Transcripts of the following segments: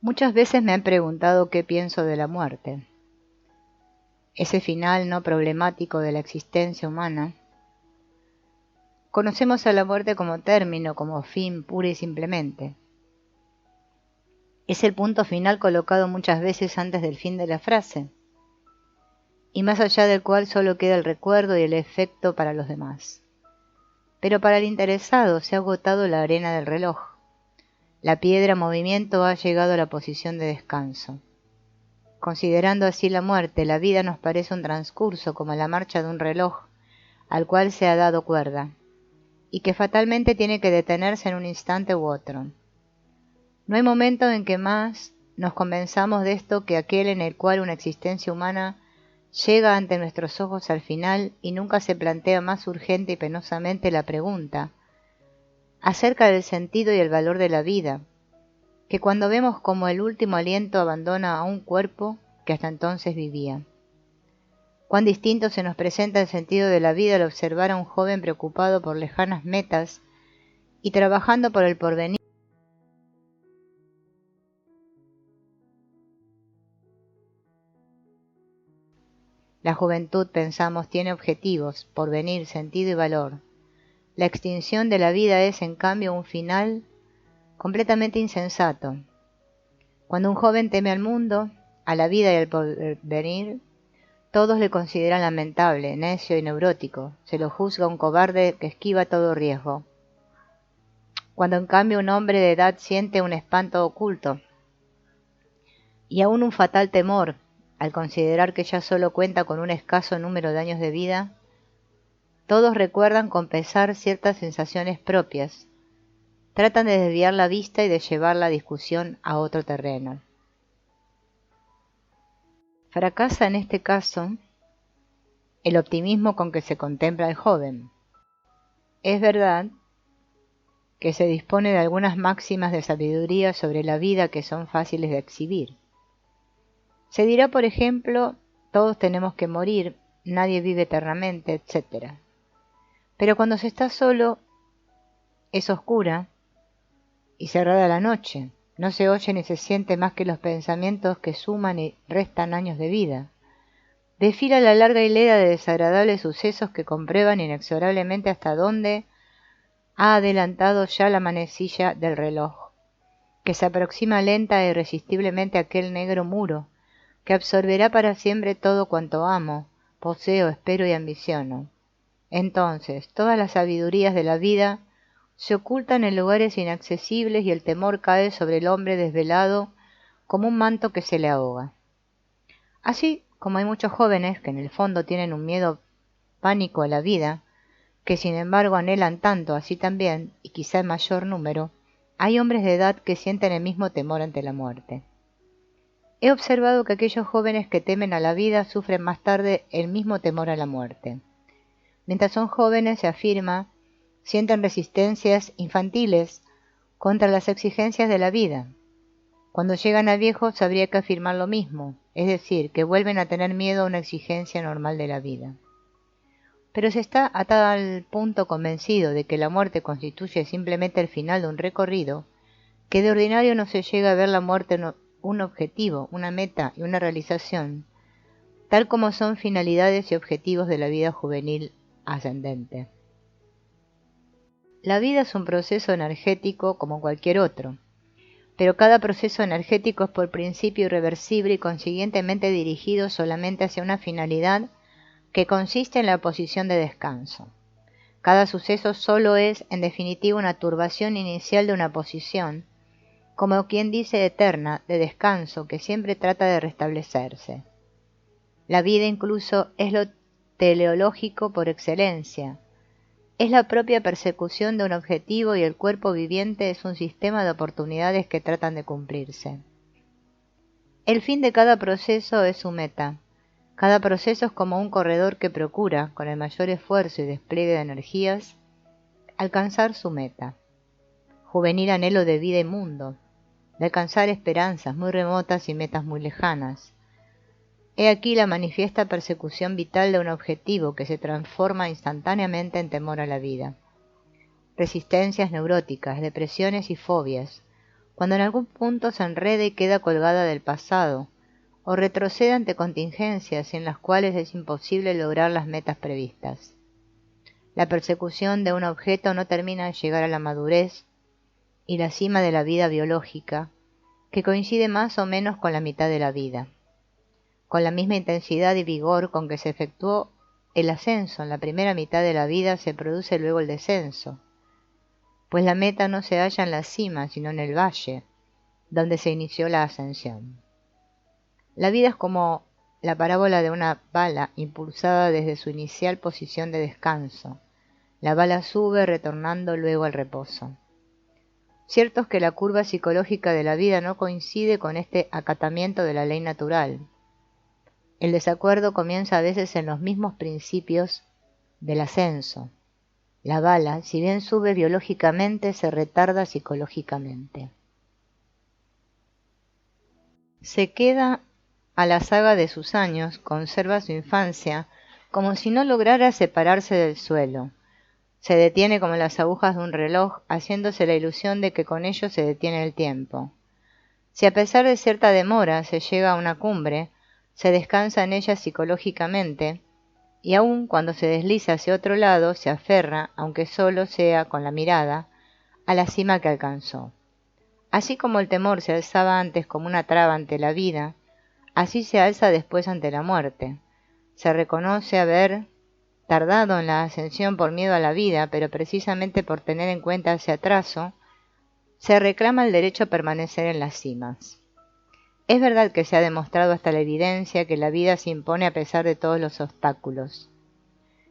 Muchas veces me han preguntado qué pienso de la muerte, ese final no problemático de la existencia humana. Conocemos a la muerte como término, como fin puro y simplemente. Es el punto final colocado muchas veces antes del fin de la frase, y más allá del cual solo queda el recuerdo y el efecto para los demás. Pero para el interesado se ha agotado la arena del reloj. La piedra en movimiento ha llegado a la posición de descanso. Considerando así la muerte, la vida nos parece un transcurso como la marcha de un reloj al cual se ha dado cuerda, y que fatalmente tiene que detenerse en un instante u otro. No hay momento en que más nos convenzamos de esto que aquel en el cual una existencia humana llega ante nuestros ojos al final y nunca se plantea más urgente y penosamente la pregunta acerca del sentido y el valor de la vida, que cuando vemos como el último aliento abandona a un cuerpo que hasta entonces vivía. Cuán distinto se nos presenta el sentido de la vida al observar a un joven preocupado por lejanas metas y trabajando por el porvenir. La juventud, pensamos, tiene objetivos, porvenir, sentido y valor. La extinción de la vida es, en cambio, un final completamente insensato. Cuando un joven teme al mundo, a la vida y al porvenir, todos le consideran lamentable, necio y neurótico, se lo juzga un cobarde que esquiva todo riesgo. Cuando en cambio un hombre de edad siente un espanto oculto y aún un fatal temor al considerar que ya solo cuenta con un escaso número de años de vida, todos recuerdan con pesar ciertas sensaciones propias, tratan de desviar la vista y de llevar la discusión a otro terreno. Fracasa en este caso el optimismo con que se contempla al joven. Es verdad que se dispone de algunas máximas de sabiduría sobre la vida que son fáciles de exhibir. Se dirá, por ejemplo, todos tenemos que morir, nadie vive eternamente, etc. Pero cuando se está solo, es oscura y cerrada la noche, no se oye ni se siente más que los pensamientos que suman y restan años de vida. Desfila la larga hilera de desagradables sucesos que comprueban inexorablemente hasta dónde ha adelantado ya la manecilla del reloj, que se aproxima lenta e irresistiblemente a aquel negro muro, que absorberá para siempre todo cuanto amo, poseo, espero y ambiciono. Entonces, todas las sabidurías de la vida se ocultan en lugares inaccesibles y el temor cae sobre el hombre desvelado como un manto que se le ahoga. Así como hay muchos jóvenes que en el fondo tienen un miedo pánico a la vida, que sin embargo anhelan tanto, así también, y quizá en mayor número, hay hombres de edad que sienten el mismo temor ante la muerte. He observado que aquellos jóvenes que temen a la vida sufren más tarde el mismo temor a la muerte. Mientras son jóvenes, se afirma, sienten resistencias infantiles contra las exigencias de la vida. Cuando llegan a viejos habría que afirmar lo mismo, es decir, que vuelven a tener miedo a una exigencia normal de la vida. Pero se está a tal punto convencido de que la muerte constituye simplemente el final de un recorrido, que de ordinario no se llega a ver la muerte un objetivo, una meta y una realización, tal como son finalidades y objetivos de la vida juvenil ascendente. La vida es un proceso energético como cualquier otro, pero cada proceso energético es por principio irreversible y consiguientemente dirigido solamente hacia una finalidad que consiste en la posición de descanso. Cada suceso solo es, en definitiva, una turbación inicial de una posición, como quien dice eterna, de descanso, que siempre trata de restablecerse. La vida incluso es lo teleológico por excelencia. Es la propia persecución de un objetivo y el cuerpo viviente es un sistema de oportunidades que tratan de cumplirse. El fin de cada proceso es su meta. Cada proceso es como un corredor que procura, con el mayor esfuerzo y despliegue de energías, alcanzar su meta. Juvenil anhelo de vida y mundo, de alcanzar esperanzas muy remotas y metas muy lejanas. He aquí la manifiesta persecución vital de un objetivo que se transforma instantáneamente en temor a la vida. Resistencias neuróticas, depresiones y fobias, cuando en algún punto se enreda y queda colgada del pasado, o retrocede ante contingencias en las cuales es imposible lograr las metas previstas. La persecución de un objeto no termina de llegar a la madurez y la cima de la vida biológica, que coincide más o menos con la mitad de la vida. Con la misma intensidad y vigor con que se efectuó el ascenso en la primera mitad de la vida, se produce luego el descenso, pues la meta no se halla en la cima, sino en el valle, donde se inició la ascensión. La vida es como la parábola de una bala impulsada desde su inicial posición de descanso. La bala sube retornando luego al reposo. Cierto es que la curva psicológica de la vida no coincide con este acatamiento de la ley natural. El desacuerdo comienza a veces en los mismos principios del ascenso. La bala, si bien sube biológicamente, se retarda psicológicamente. Se queda a la saga de sus años, conserva su infancia, como si no lograra separarse del suelo. Se detiene como las agujas de un reloj, haciéndose la ilusión de que con ello se detiene el tiempo. Si a pesar de cierta demora se llega a una cumbre, se descansa en ella psicológicamente, y aun cuando se desliza hacia otro lado, se aferra, aunque solo sea con la mirada, a la cima que alcanzó. Así como el temor se alzaba antes como una traba ante la vida, así se alza después ante la muerte. Se reconoce haber tardado en la ascensión por miedo a la vida, pero precisamente por tener en cuenta ese atraso, se reclama el derecho a permanecer en las cimas. Es verdad que se ha demostrado hasta la evidencia que la vida se impone a pesar de todos los obstáculos,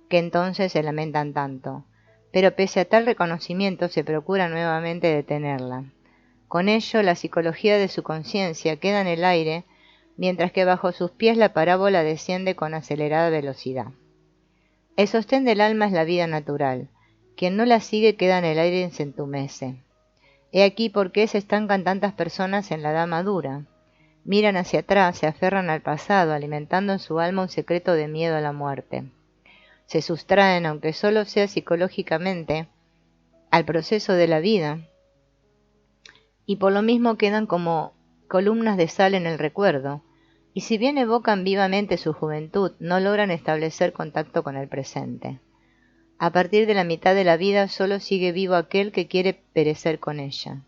que entonces se lamentan tanto, pero pese a tal reconocimiento se procura nuevamente detenerla. Con ello, la psicología de su conciencia queda en el aire, mientras que bajo sus pies la parábola desciende con acelerada velocidad. El sostén del alma es la vida natural. Quien no la sigue queda en el aire y se entumece. He aquí por qué se estancan tantas personas en la edad madura. Miran hacia atrás, se aferran al pasado, alimentando en su alma un secreto de miedo a la muerte. Se sustraen, aunque solo sea psicológicamente, al proceso de la vida, y por lo mismo quedan como columnas de sal en el recuerdo, y si bien evocan vivamente su juventud, no logran establecer contacto con el presente. A partir de la mitad de la vida solo sigue vivo aquel que quiere perecer con ella,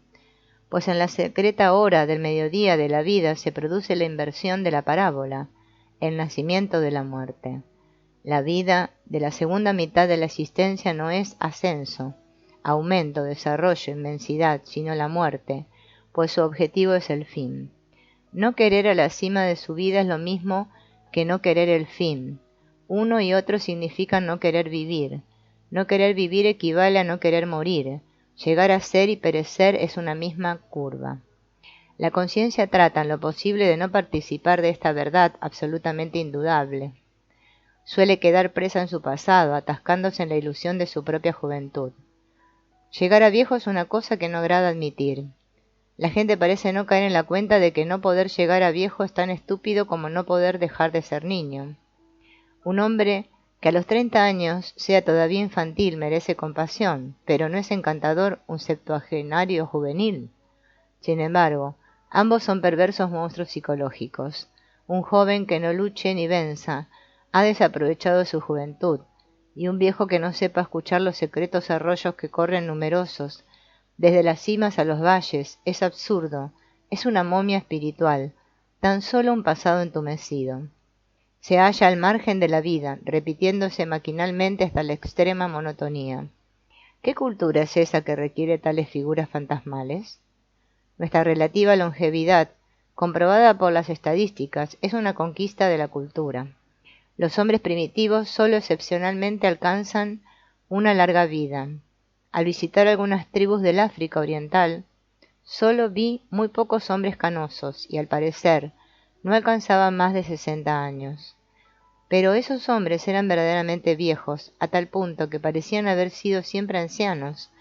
pues en la secreta hora del mediodía de la vida se produce la inversión de la parábola, el nacimiento de la muerte. La vida de la segunda mitad de la existencia no es ascenso, aumento, desarrollo, inmensidad, sino la muerte, pues su objetivo es el fin. No querer a la cima de su vida es lo mismo que no querer el fin. Uno y otro significan no querer vivir. No querer vivir equivale a no querer morir. Llegar a ser y perecer es una misma curva. La conciencia trata en lo posible de no participar de esta verdad absolutamente indudable. Suele quedar presa en su pasado, atascándose en la ilusión de su propia juventud. Llegar a viejo es una cosa que no agrada admitir. La gente parece no caer en la cuenta de que no poder llegar a viejo es tan estúpido como no poder dejar de ser niño. Un hombre que a los 30 años sea todavía infantil merece compasión, pero no es encantador un septuagenario juvenil. Sin embargo, ambos son perversos monstruos psicológicos. Un joven que no luche ni venza ha desaprovechado su juventud, y un viejo que no sepa escuchar los secretos arroyos que corren numerosos desde las cimas a los valles, es absurdo, es una momia espiritual, tan solo un pasado entumecido. Se halla al margen de la vida, repitiéndose maquinalmente hasta la extrema monotonía. ¿Qué cultura es esa que requiere tales figuras fantasmales? Nuestra relativa longevidad, comprobada por las estadísticas, es una conquista de la cultura. Los hombres primitivos solo excepcionalmente alcanzan una larga vida. Al visitar algunas tribus del África Oriental, solo vi muy pocos hombres canosos y al parecer no alcanzaban más de 60 años. Pero esos hombres eran verdaderamente viejos, a tal punto que parecían haber sido siempre ancianos,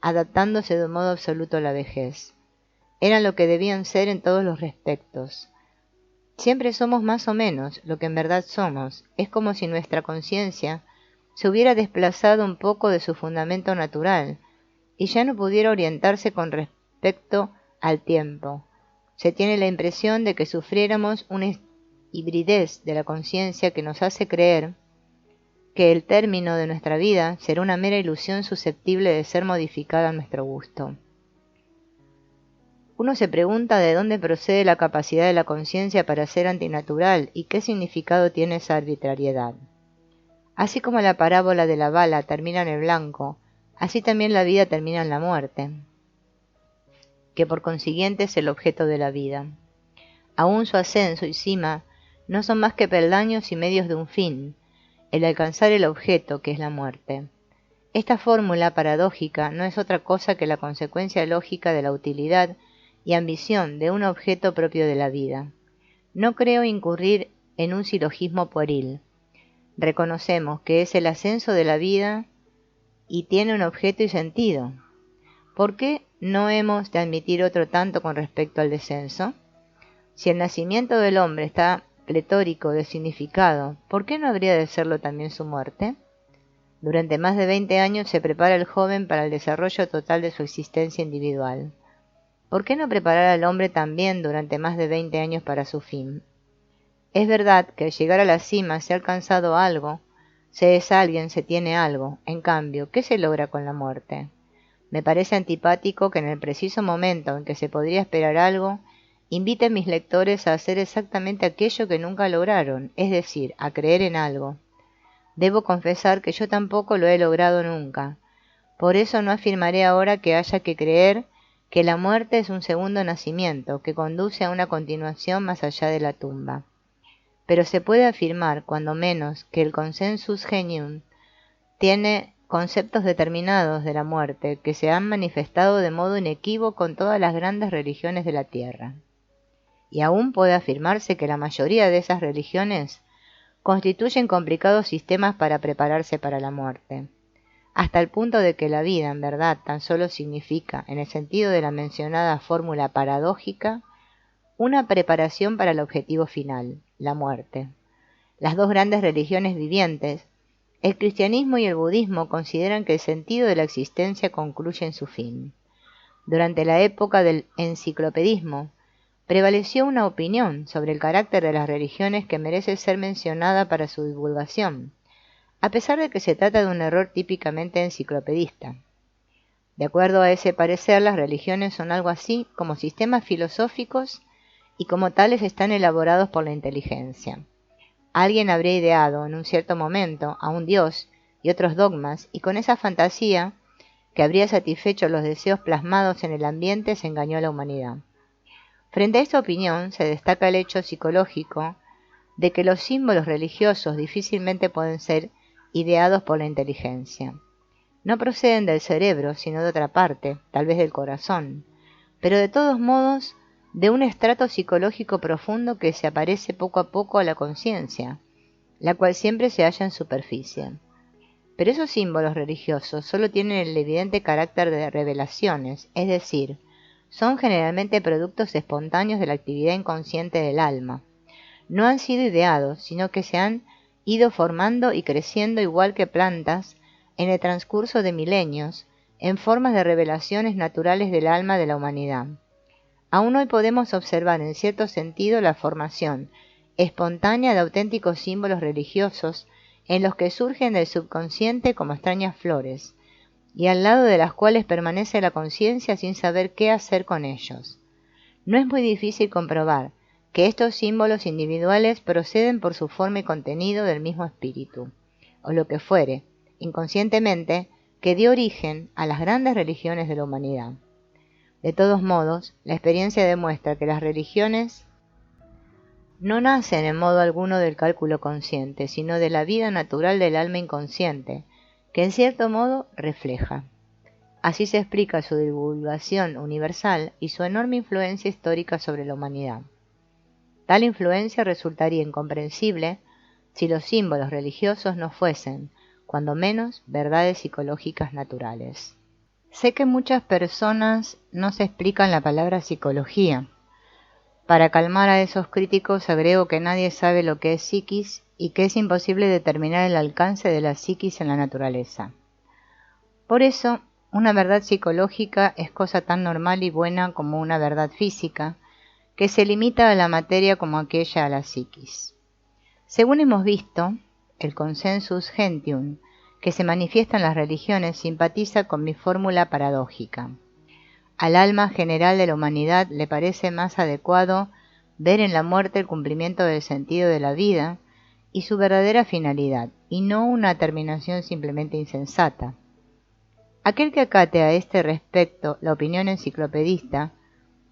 adaptándose de un modo absoluto a la vejez. Eran lo que debían ser en todos los respectos. Siempre somos más o menos lo que en verdad somos. Es como si nuestra conciencia se hubiera desplazado un poco de su fundamento natural y ya no pudiera orientarse con respecto al tiempo. Se tiene la impresión de que sufriéramos una hibridez de la conciencia que nos hace creer que el término de nuestra vida será una mera ilusión susceptible de ser modificada a nuestro gusto. Uno se pregunta de dónde procede la capacidad de la conciencia para ser antinatural y qué significado tiene esa arbitrariedad. Así como la parábola de la bala termina en el blanco, así también la vida termina en la muerte, que por consiguiente es el objeto de la vida. Aún su ascenso y cima no son más que peldaños y medios de un fin, el alcanzar el objeto que es la muerte. Esta fórmula paradójica no es otra cosa que la consecuencia lógica de la utilidad y ambición de un objeto propio de la vida. No creo incurrir en un silogismo pueril. Reconocemos que es el ascenso de la vida y tiene un objeto y sentido. ¿Por qué no hemos de admitir otro tanto con respecto al descenso? Si el nacimiento del hombre está pletórico de significado, ¿por qué no habría de serlo también su muerte? Durante más de 20 años se prepara el joven para el desarrollo total de su existencia individual. ¿Por qué no preparar al hombre también durante más de 20 años para su fin? Es verdad que al llegar a la cima se ha alcanzado algo, se es alguien, se tiene algo. En cambio, ¿qué se logra con la muerte? Me parece antipático que en el preciso momento en que se podría esperar algo, invite a mis lectores a hacer exactamente aquello que nunca lograron, es decir, a creer en algo. Debo confesar que yo tampoco lo he logrado nunca. Por eso no afirmaré ahora que haya que creer que la muerte es un segundo nacimiento, que conduce a una continuación más allá de la tumba. Pero se puede afirmar, cuando menos, que el consensus gentium tiene conceptos determinados de la muerte que se han manifestado de modo inequívoco en todas las grandes religiones de la tierra. Y aún puede afirmarse que la mayoría de esas religiones constituyen complicados sistemas para prepararse para la muerte, hasta el punto de que la vida, en verdad, tan solo significa, en el sentido de la mencionada fórmula paradójica, una preparación para el objetivo final, la muerte. Las dos grandes religiones vivientes, el cristianismo y el budismo, consideran que el sentido de la existencia concluye en su fin. Durante la época del enciclopedismo, prevaleció una opinión sobre el carácter de las religiones que merece ser mencionada para su divulgación, a pesar de que se trata de un error típicamente enciclopedista. De acuerdo a ese parecer, las religiones son algo así como sistemas filosóficos y como tales están elaborados por la inteligencia. Alguien habría ideado en un cierto momento a un dios y otros dogmas, y con esa fantasía que habría satisfecho los deseos plasmados en el ambiente se engañó a la humanidad. Frente a esta opinión se destaca el hecho psicológico de que los símbolos religiosos difícilmente pueden ser ideados por la inteligencia. No proceden del cerebro, sino de otra parte, tal vez del corazón, pero de todos modos de un estrato psicológico profundo que se aparece poco a poco a la conciencia, la cual siempre se halla en superficie. Pero esos símbolos religiosos solo tienen el evidente carácter de revelaciones, es decir, son generalmente productos espontáneos de la actividad inconsciente del alma. No han sido ideados, sino que se han ido formando y creciendo igual que plantas en el transcurso de milenios, en formas de revelaciones naturales del alma de la humanidad. Aún hoy podemos observar en cierto sentido la formación espontánea de auténticos símbolos religiosos en los que surgen del subconsciente como extrañas flores, y al lado de las cuales permanece la conciencia sin saber qué hacer con ellos. No es muy difícil comprobar que estos símbolos individuales proceden por su forma y contenido del mismo espíritu, o lo que fuere, inconscientemente, que dio origen a las grandes religiones de la humanidad. De todos modos, la experiencia demuestra que las religiones no nacen en modo alguno del cálculo consciente, sino de la vida natural del alma inconsciente, que en cierto modo refleja. Así se explica su divulgación universal y su enorme influencia histórica sobre la humanidad. Tal influencia resultaría incomprensible si los símbolos religiosos no fuesen, cuando menos, verdades psicológicas naturales. Sé que muchas personas no se explican la palabra psicología. Para calmar a esos críticos agrego que nadie sabe lo que es psiquis y que es imposible determinar el alcance de la psiquis en la naturaleza. Por eso, Una verdad psicológica es cosa tan normal y buena como una verdad física, que se limita a la materia como aquella a la psiquis. Según hemos visto, el consensus gentium, que se manifiesta en las religiones, simpatiza con mi fórmula paradójica. Al alma general de la humanidad le parece más adecuado ver en la muerte el cumplimiento del sentido de la vida y su verdadera finalidad, y no una terminación simplemente insensata. Aquel que acate a este respecto la opinión enciclopedista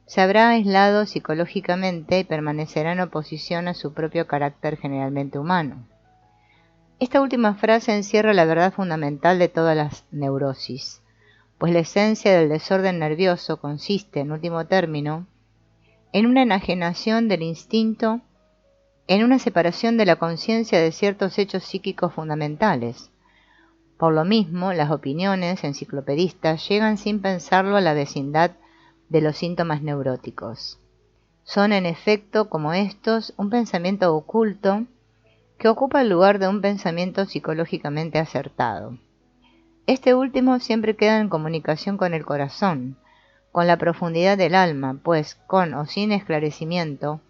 se habrá aislado psicológicamente y permanecerá en oposición a su propio carácter generalmente humano. Esta última frase encierra la verdad fundamental de todas las neurosis, pues la esencia del desorden nervioso consiste, en último término, en una enajenación del instinto, en una separación de la conciencia de ciertos hechos psíquicos fundamentales. Por lo mismo, las opiniones enciclopedistas llegan sin pensarlo a la vecindad de los síntomas neuróticos. Son en efecto, como estos, un pensamiento oculto que ocupa el lugar de un pensamiento psicológicamente acertado. Este último siempre queda en comunicación con el corazón, con la profundidad del alma, pues con o sin esclarecimiento,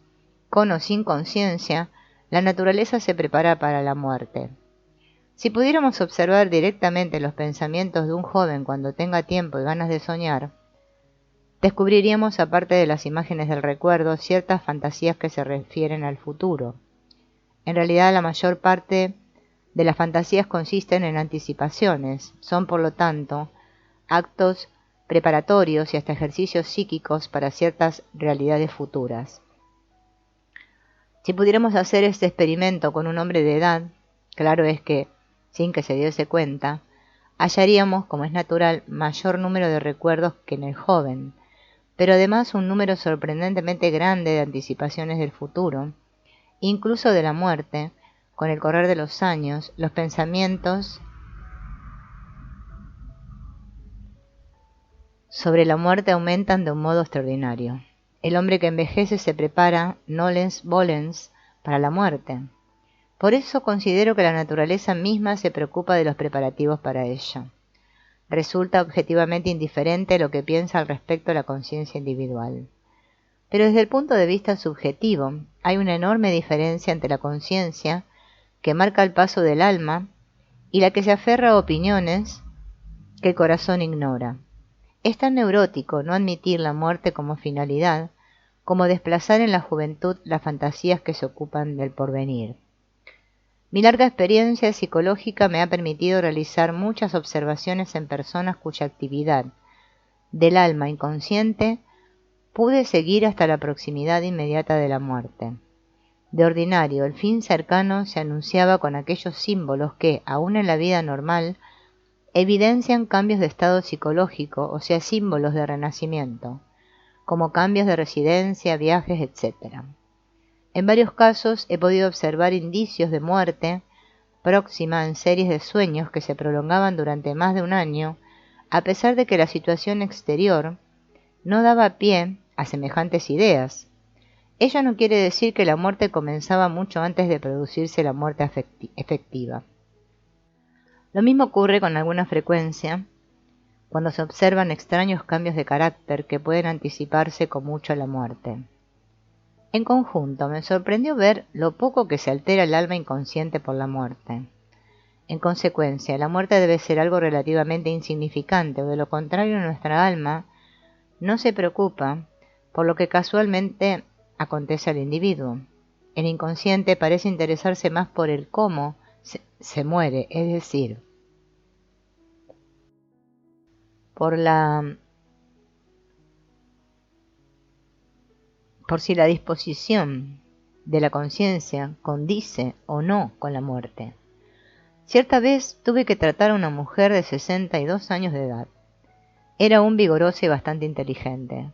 con o sin conciencia, la naturaleza se prepara para la muerte. Si pudiéramos observar directamente los pensamientos de un joven cuando tenga tiempo y ganas de soñar, descubriríamos, aparte de las imágenes del recuerdo, ciertas fantasías que se refieren al futuro. En realidad, la mayor parte de las fantasías consisten en anticipaciones, son por lo tanto actos preparatorios y hasta ejercicios psíquicos para ciertas realidades futuras. Si pudiéramos hacer este experimento con un hombre de edad, claro es que, sin que se diese cuenta, hallaríamos, como es natural, mayor número de recuerdos que en el joven, pero además un número sorprendentemente grande de anticipaciones del futuro, incluso de la muerte. Con el correr de los años, los pensamientos sobre la muerte aumentan de un modo extraordinario. El hombre que envejece se prepara, nolens volens, para la muerte. Por eso considero que la naturaleza misma se preocupa de los preparativos para ella. Resulta objetivamente indiferente lo que piensa al respecto la conciencia individual. Pero desde el punto de vista subjetivo, hay una enorme diferencia entre la conciencia, que marca el paso del alma, y la que se aferra a opiniones que el corazón ignora. Es tan neurótico no admitir la muerte como finalidad, como desplazar en la juventud las fantasías que se ocupan del porvenir. Mi larga experiencia psicológica me ha permitido realizar muchas observaciones en personas cuya actividad del alma inconsciente pude seguir hasta la proximidad inmediata de la muerte. De ordinario, el fin cercano se anunciaba con aquellos símbolos que, aun en la vida normal, evidencian cambios de estado psicológico, o sea, símbolos de renacimiento, como cambios de residencia, viajes, etc. En varios casos he podido observar indicios de muerte próxima en series de sueños que se prolongaban durante más de un año, a pesar de que la situación exterior no daba pie a semejantes ideas. Ello no quiere decir que la muerte comenzaba mucho antes de producirse la muerte efectiva. Lo mismo ocurre con alguna frecuencia cuando se observan extraños cambios de carácter que pueden anticiparse con mucho a la muerte. En conjunto, me sorprendió ver lo poco que se altera el alma inconsciente por la muerte. En consecuencia, la muerte debe ser algo relativamente insignificante, o de lo contrario nuestra alma no se preocupa por lo que casualmente acontece al individuo. El inconsciente parece interesarse más por el cómo se muere, es decir, por si la disposición de la conciencia condice o no con la muerte. Cierta vez tuve que tratar a una mujer de 62 años de edad. Era aún vigorosa y bastante inteligente.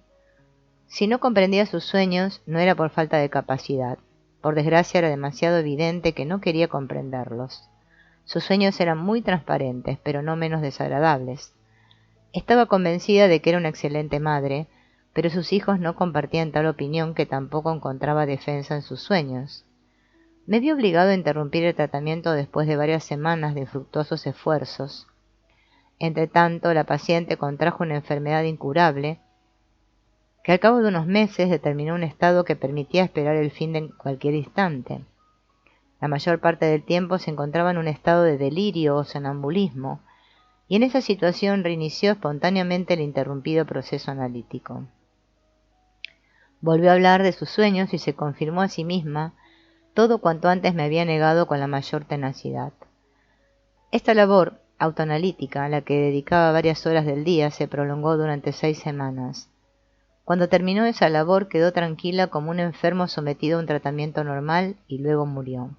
Si no comprendía sus sueños, no era por falta de capacidad. Por desgracia era demasiado evidente que no quería comprenderlos. Sus sueños eran muy transparentes, pero no menos desagradables. Estaba convencida de que era una excelente madre, pero sus hijos no compartían tal opinión, que tampoco encontraba defensa en sus sueños. Me vi obligado a interrumpir el tratamiento después de varias semanas de infructuosos esfuerzos. Entretanto, la paciente contrajo una enfermedad incurable que al cabo de unos meses determinó un estado que permitía esperar el fin de cualquier instante. La mayor parte del tiempo se encontraba en un estado de delirio o sonambulismo, y en esa situación reinició espontáneamente el interrumpido proceso analítico. Volvió a hablar de sus sueños y se confirmó a sí misma todo cuanto antes me había negado con la mayor tenacidad. Esta labor autoanalítica, a la que dedicaba varias horas del día, se prolongó durante 6 semanas. Cuando terminó esa labor quedó tranquila como un enfermo sometido a un tratamiento normal y luego murió.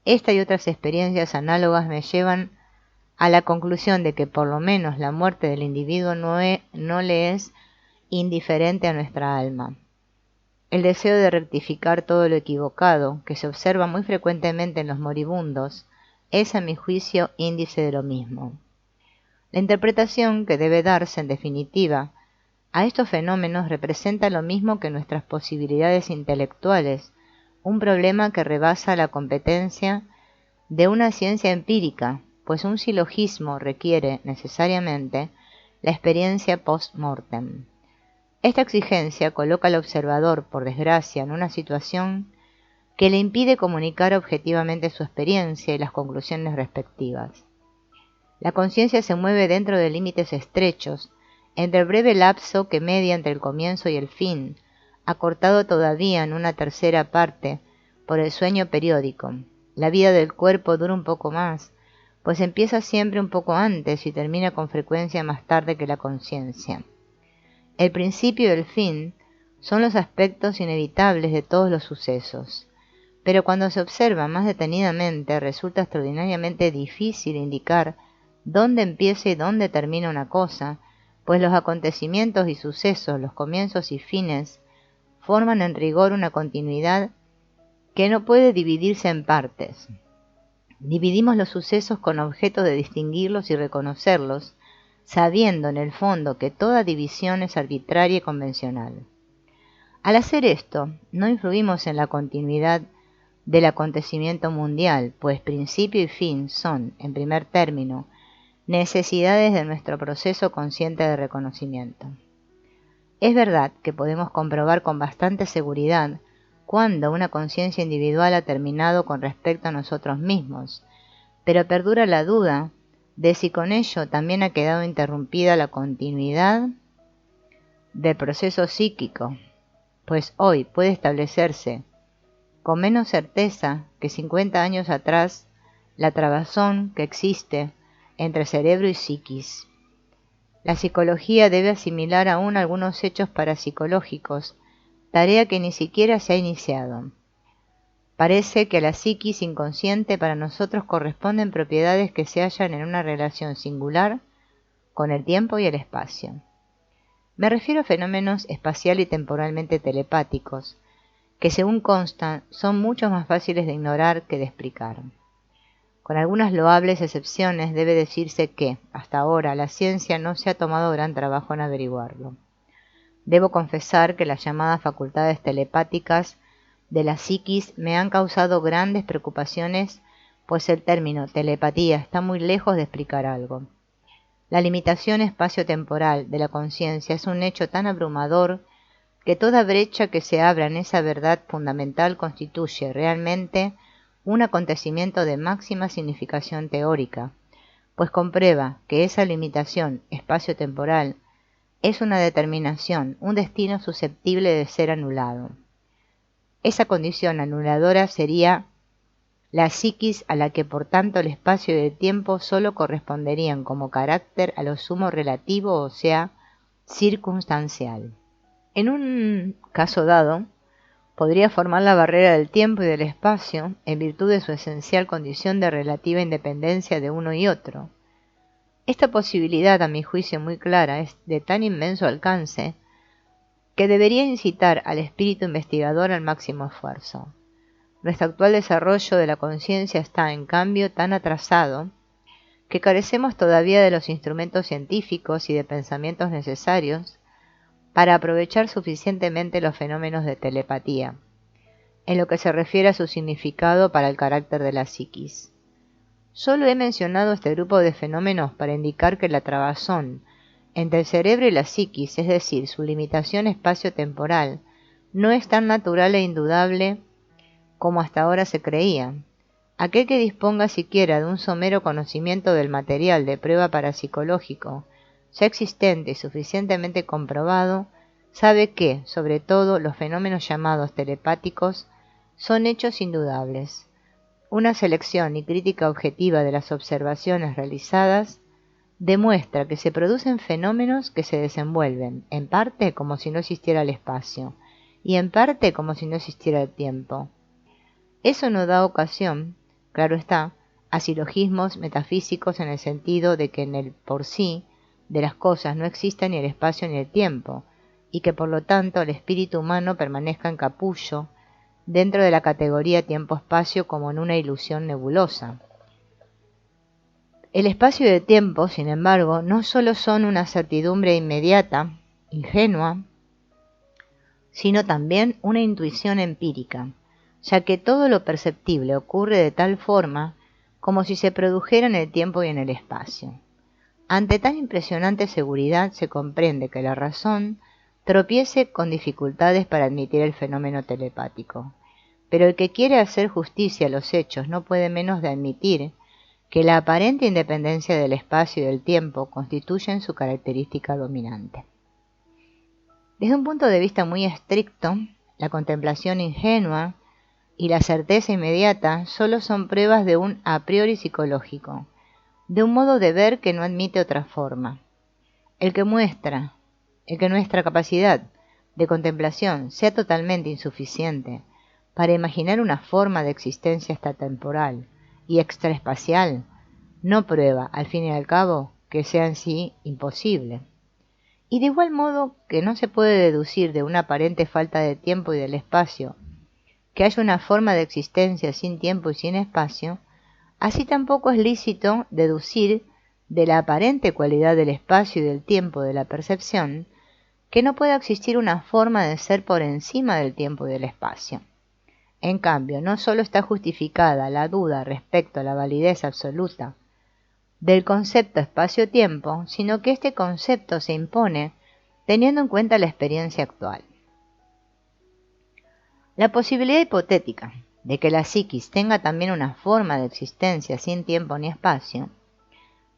Esta y otras experiencias análogas me llevan a la conclusión de que por lo menos la muerte del individuo no le es indiferente a nuestra alma. El deseo de rectificar todo lo equivocado, que se observa muy frecuentemente en los moribundos, es a mi juicio índice de lo mismo. La interpretación que debe darse, en definitiva, a estos fenómenos representa lo mismo que nuestras posibilidades intelectuales, un problema que rebasa la competencia de una ciencia empírica, pues un silogismo requiere, necesariamente, la experiencia post-mortem. Esta exigencia coloca al observador, por desgracia, en una situación que le impide comunicar objetivamente su experiencia y las conclusiones respectivas. La conciencia se mueve dentro de límites estrechos, entre el breve lapso que media entre el comienzo y el fin, acortado todavía en una tercera parte por el sueño periódico. La vida del cuerpo dura un poco más, pues empieza siempre un poco antes y termina con frecuencia más tarde que la conciencia. El principio y el fin son los aspectos inevitables de todos los sucesos, pero cuando se observa más detenidamente resulta extraordinariamente difícil indicar dónde empieza y dónde termina una cosa, pues los acontecimientos y sucesos, los comienzos y fines, forman en rigor una continuidad que no puede dividirse en partes. Dividimos los sucesos con objeto de distinguirlos y reconocerlos, sabiendo en el fondo que toda división es arbitraria y convencional. Al hacer esto, no influimos en la continuidad del acontecimiento mundial, pues principio y fin son, en primer término, necesidades de nuestro proceso consciente de reconocimiento. Es verdad que podemos comprobar con bastante seguridad cuándo una conciencia individual ha terminado con respecto a nosotros mismos, pero perdura la duda de si con ello también ha quedado interrumpida la continuidad del proceso psíquico, pues hoy puede establecerse con menos certeza que 50 años atrás la trabazón que existe entre cerebro y psiquis. La psicología debe asimilar aún algunos hechos parapsicológicos, tarea que ni siquiera se ha iniciado. Parece que a la psiquis inconsciente para nosotros corresponden propiedades que se hallan en una relación singular con el tiempo y el espacio. Me refiero a fenómenos espacial y temporalmente telepáticos, que según consta son mucho más fáciles de ignorar que de explicar. Con algunas loables excepciones debe decirse que, hasta ahora, la ciencia no se ha tomado gran trabajo en averiguarlo. Debo confesar que las llamadas facultades telepáticas de la psiquis me han causado grandes preocupaciones, pues el término telepatía está muy lejos de explicar algo. La limitación espacio-temporal de la conciencia es un hecho tan abrumador que toda brecha que se abra en esa verdad fundamental constituye realmente un acontecimiento de máxima significación teórica, pues comprueba que esa limitación espacio-temporal es una determinación, un destino susceptible de ser anulado. Esa condición anuladora sería la psiquis, a la que por tanto el espacio y el tiempo sólo corresponderían como carácter a lo sumo relativo, o sea, circunstancial. En un caso dado, podría formar la barrera del tiempo y del espacio en virtud de su esencial condición de relativa independencia de uno y otro. Esta posibilidad, a mi juicio muy clara, es de tan inmenso alcance que debería incitar al espíritu investigador al máximo esfuerzo. Nuestro actual desarrollo de la conciencia está, en cambio, tan atrasado que carecemos todavía de los instrumentos científicos y de pensamientos necesarios para aprovechar suficientemente los fenómenos de telepatía, en lo que se refiere a su significado para el carácter de la psiquis. Solo he mencionado este grupo de fenómenos para indicar que la trabazón entre el cerebro y la psiquis, es decir, su limitación espacio-temporal, no es tan natural e indudable como hasta ahora se creía. Aquel que disponga siquiera de un somero conocimiento del material de prueba parapsicológico, ya existente y suficientemente comprobado, sabe que, sobre todo, los fenómenos llamados telepáticos son hechos indudables. Una selección y crítica objetiva de las observaciones realizadas demuestra que se producen fenómenos que se desenvuelven, en parte como si no existiera el espacio, y en parte como si no existiera el tiempo. Eso no da ocasión, claro está, a silogismos metafísicos en el sentido de que en el por sí de las cosas no exista ni el espacio ni el tiempo, y que por lo tanto el espíritu humano permanezca en capullo dentro de la categoría tiempo-espacio como en una ilusión nebulosa. El espacio y el tiempo, sin embargo, no solo son una certidumbre inmediata, ingenua, sino también una intuición empírica, ya que todo lo perceptible ocurre de tal forma como si se produjera en el tiempo y en el espacio. Ante tan impresionante seguridad se comprende que la razón tropiece con dificultades para admitir el fenómeno telepático, pero el que quiere hacer justicia a los hechos no puede menos de admitir que la aparente independencia del espacio y del tiempo constituyen su característica dominante. Desde un punto de vista muy estricto, la contemplación ingenua y la certeza inmediata solo son pruebas de un a priori psicológico, de un modo de ver que no admite otra forma. El que nuestra capacidad de contemplación sea totalmente insuficiente para imaginar una forma de existencia extratemporal y extraespacial, no prueba, al fin y al cabo, que sea en sí imposible. Y de igual modo que no se puede deducir de una aparente falta de tiempo y del espacio que haya una forma de existencia sin tiempo y sin espacio, así tampoco es lícito deducir de la aparente cualidad del espacio y del tiempo de la percepción que no pueda existir una forma de ser por encima del tiempo y del espacio. En cambio, no solo está justificada la duda respecto a la validez absoluta del concepto espacio-tiempo, sino que este concepto se impone teniendo en cuenta la experiencia actual. La posibilidad hipotética de que la psiquis tenga también una forma de existencia sin tiempo ni espacio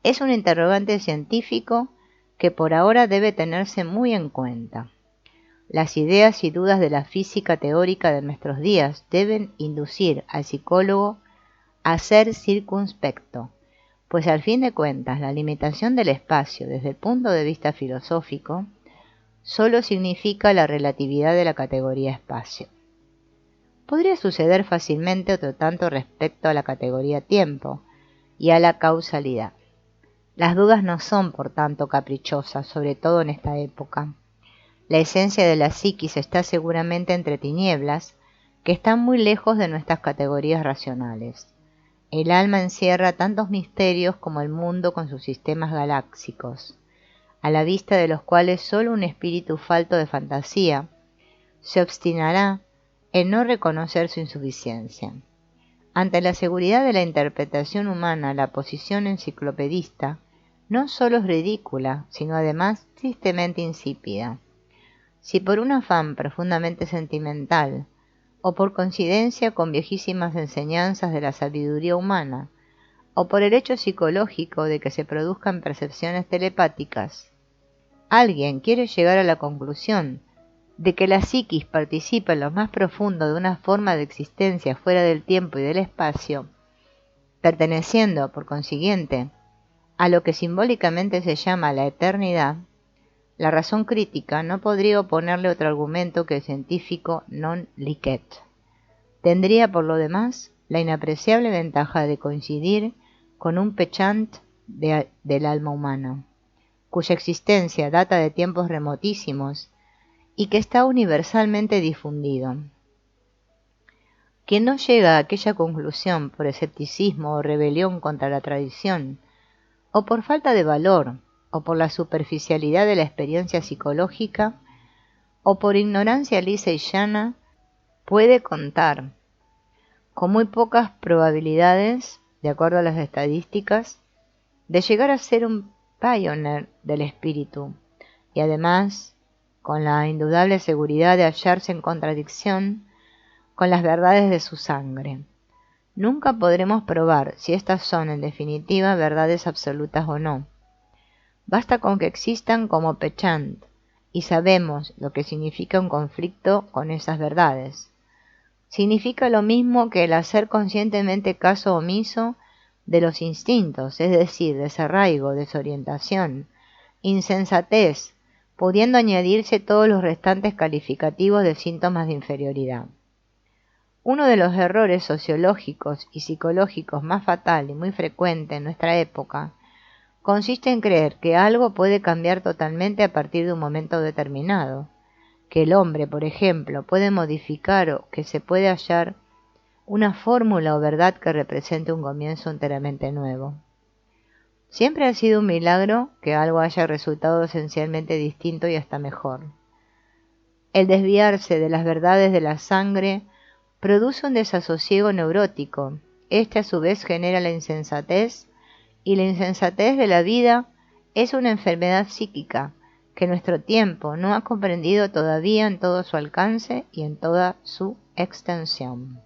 es un interrogante científico que por ahora debe tenerse muy en cuenta. Las ideas y dudas de la física teórica de nuestros días deben inducir al psicólogo a ser circunspecto, pues al fin de cuentas la limitación del espacio desde el punto de vista filosófico solo significa la relatividad de la categoría espacio. Podría suceder fácilmente otro tanto respecto a la categoría tiempo y a la causalidad. Las dudas no son, por tanto, caprichosas, sobre todo en esta época. La esencia de la psiquis está seguramente entre tinieblas que están muy lejos de nuestras categorías racionales. El alma encierra tantos misterios como el mundo con sus sistemas galácticos, a la vista de los cuales solo un espíritu falto de fantasía se obstinará en no reconocer su insuficiencia. Ante la seguridad de la interpretación humana, la posición enciclopedista no solo es ridícula, sino además tristemente insípida. Si por un afán profundamente sentimental, o por coincidencia con viejísimas enseñanzas de la sabiduría humana, o por el hecho psicológico de que se produzcan percepciones telepáticas, alguien quiere llegar a la conclusión de que la psiquis participa en lo más profundo de una forma de existencia fuera del tiempo y del espacio, perteneciendo, por consiguiente, a lo que simbólicamente se llama la eternidad, la razón crítica no podría oponerle otro argumento que el científico non licet. Tendría, por lo demás, la inapreciable ventaja de coincidir con un penchant del alma humana, cuya existencia data de tiempos remotísimos y que está universalmente difundido. Quien no llega a aquella conclusión por escepticismo o rebelión contra la tradición, o por falta de valor, o por la superficialidad de la experiencia psicológica, o por ignorancia lisa y llana, puede contar con muy pocas probabilidades de acuerdo a las estadísticas, de llegar a ser un pioneer del espíritu, y además con la indudable seguridad de hallarse en contradicción con las verdades de su sangre. Nunca podremos probar si estas son en definitiva verdades absolutas o no. Basta con que existan como pechant, y sabemos lo que significa un conflicto con esas verdades. Significa lo mismo que el hacer conscientemente caso omiso de los instintos, es decir, desarraigo, desorientación, insensatez, pudiendo añadirse todos los restantes calificativos de síntomas de inferioridad. Uno de los errores sociológicos y psicológicos más fatal y muy frecuente en nuestra época consiste en creer que algo puede cambiar totalmente a partir de un momento determinado, que el hombre, por ejemplo, puede modificar o que se puede hallar una fórmula o verdad que represente un comienzo enteramente nuevo. Siempre ha sido un milagro que algo haya resultado esencialmente distinto y hasta mejor. El desviarse de las verdades de la sangre produce un desasosiego neurótico. Este a su vez genera la insensatez, y la insensatez de la vida es una enfermedad psíquica que nuestro tiempo no ha comprendido todavía en todo su alcance y en toda su extensión.